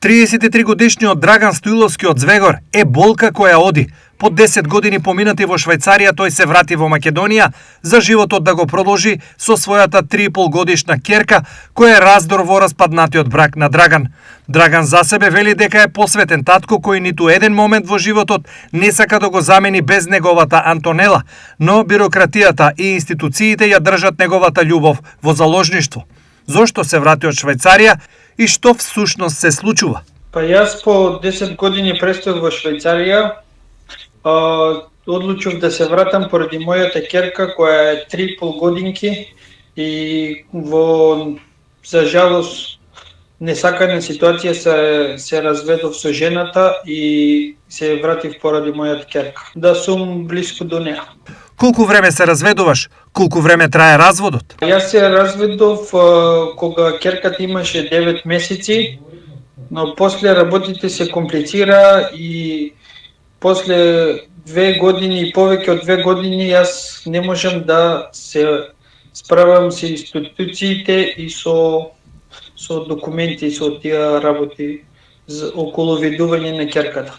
33 годишниот Драган Стоиловски од Звегор е болка која оди. По 10 години поминати во Швајцарија, тој се врати во Македонија за животот да го продолжи со својата 3,5 годишна ќерка, која е раздор во распаднатиот брак на Драган. Драган за себе вели дека е посветен татко кој ниту еден момент во животот не сака да го замени без неговата Антонела, но бирократијата и институциите ја држат неговата љубов во заложништво. Зошто се врати од Швајцарија и што всушност се случува? Па јас по 10 години престој во Швајцарија одлучив да се вратам поради мојата ќерка која е 3,5 годинки и за жалост несакана ситуација се разведов со жената и се вратив поради мојата ќерка. Да сум блиску до неа. Колку време се разведуваш? Колку време трае разводот? Јас се разведов кога ќерката имаше 9 месеци, но после работите се комплицира и после 2 години и повеќе од 2 години јас не можам да се справам со институциите и со документи, со тие работи околу видување на ќерката.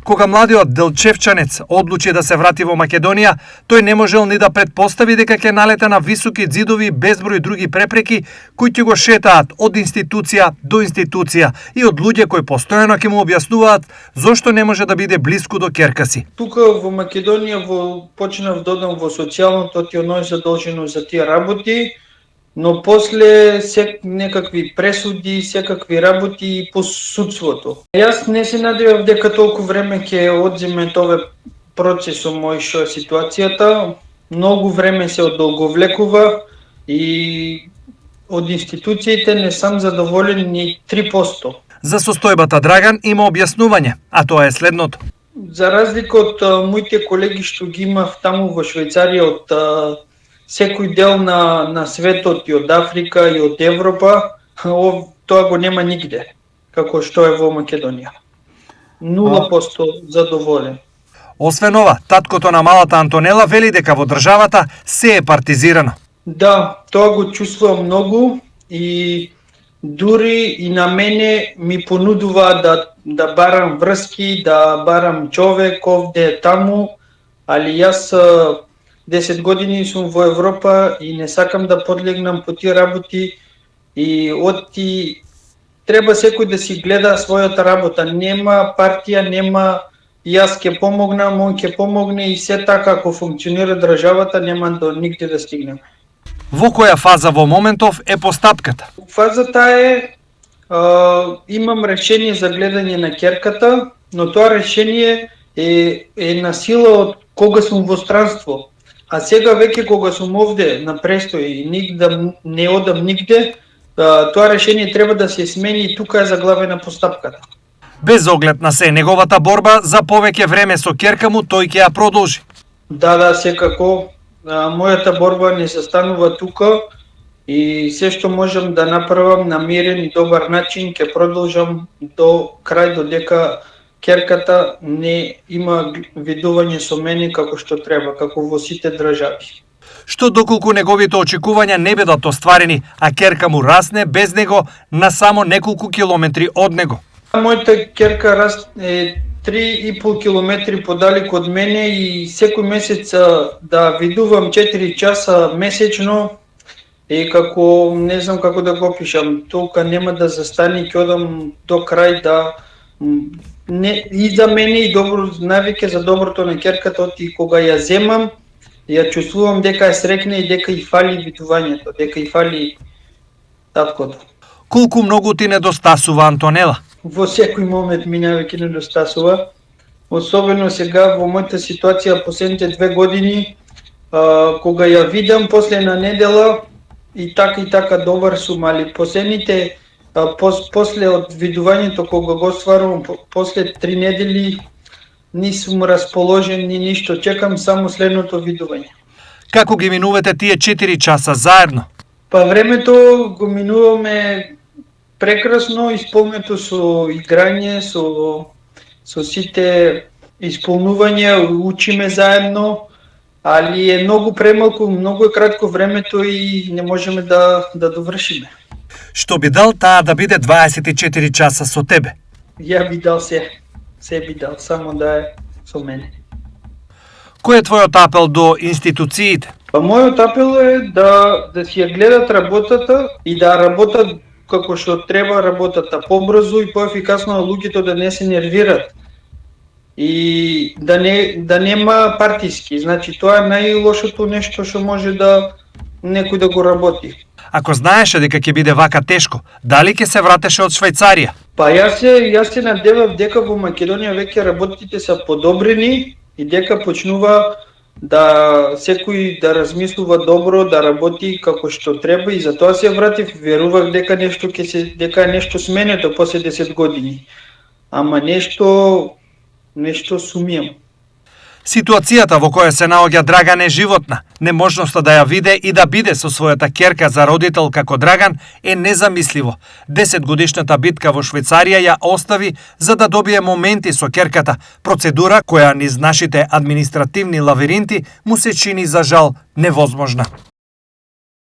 Кога младиот делчевчанец одлучи да се врати во Македонија, тој не можел ни да претпостави дека ќе налета на високи ѕидови безброј други препреки кои ќе го шетаат од институција до институција и од луѓе кои постојано ќе му објаснуваат зошто не може да биде блиску до ќерка си. Тука во Македонија почнав да одам во социјалното, ти оној задолжено за тие работи, но после некакви пресуди, секакви работи по судството. Јас не се надевав дека толку време ќе одземе тоа процесот мој што е ситуацијата. Многу време се одолговлекува и од институциите не сам задоволен ни 3%. За состојбата Драган има објаснување, а тоа е следното. За разлика од моите колеги што ги имав таму во Швајцарија од секој дел на светот и од Африка и од Европа, тоа го нема нигде, како што е во Македонија. 0% задоволен. Освен ова, таткото на малата Антонела вели дека во државата се е партизирано. Да, тоа го чувствувам многу и дури и на мене ми понудува да барам врски, да барам човек овде таму, али јас 10 години сум во Европа и не сакам да подлегнам по тие работи и треба секој да си гледа својата работа. Нема партија, нема јас ќе помогнам, он ќе помогне и се така ако функционира државата нема до нигде да стигнеме. Во која фаза во моментов е постапката? Фазата е имам решение за гледање на ќерката, но тоа решение е на сила од кога сум во странство. А сега веќе кога сум овде на престој и не одам нигде, тоа решение треба да се смени и тука е заглавена постапката. Без оглед на се, неговата борба за повеќе време со ќерка му тој ќе ја продолжи. Да, секако. Мојата борба не се станува тука и се што можам да направам на мирен и добар начин ќе продолжам до крај додека ќерката не има видување со мене како што треба, како во сите држави. Што доколку неговите очекувања не бидат остварени, а ќерка му расне без него на само неколку километри од него? Мојата ќерка е 3,5 километри подалек од мене и секој месец да видувам 4 часа месечно е како, не знам како да го опишам, толка нема да застане, ќе одам до крај и за мене и добро навике за доброто на ќерката, и кога ја земам, ја чувствувам дека е срекна и дека и фали видувањето, дека и фали таткото. Колку многу ти недостасува Антонела? Во секој момент ми навеќе недостасува, особено сега во мојата ситуација последните 2 години, кога ја видам после на недела и така добар сум, али последните после од видувањето кога го стварувам после 3 недели не сум расположен ни ништо, чекам само следното видување. Како ги минувате тие 4 часа заедно? Па времето го минуваме прекрасно, исполнето со играње, со сите исполнувања, учиме заедно, али е многу премалку, многу е кратко времето и не можеме да довршиме. Што би дал таа да биде 24 часа со тебе? ја би дал се би дал, само да е со мене. Кој е твојот апел до институциите? Па мојот апел е да си ја гледат работата и да работат како што треба работата, побрзо и поефикасно, луѓето да не се нервират. И да нема партиски, значи тоа е најлошото нешто што може да некој да го работи. Ако знаеше дека ќе биде вака тешко, дали ќе се вратеше од Швајцарија? Па јас се надевав дека во Македонија веќе работите се подобрени и дека почнува да секој да размислува добро, да работи како што треба и затоа се вратив, верував дека дека е нешто сменето после 10 години. Ама нешто сумијам. Ситуацијата во која се наоѓа Драган е животна. Неможноста да ја виде и да биде со својата ќерка за родител како Драган е незамисливо. 10-годишната битка во Швајцарија ја остави за да добие моменти со ќерката, процедура која низ нашите административни лавиринти му се чини за жал невозможна.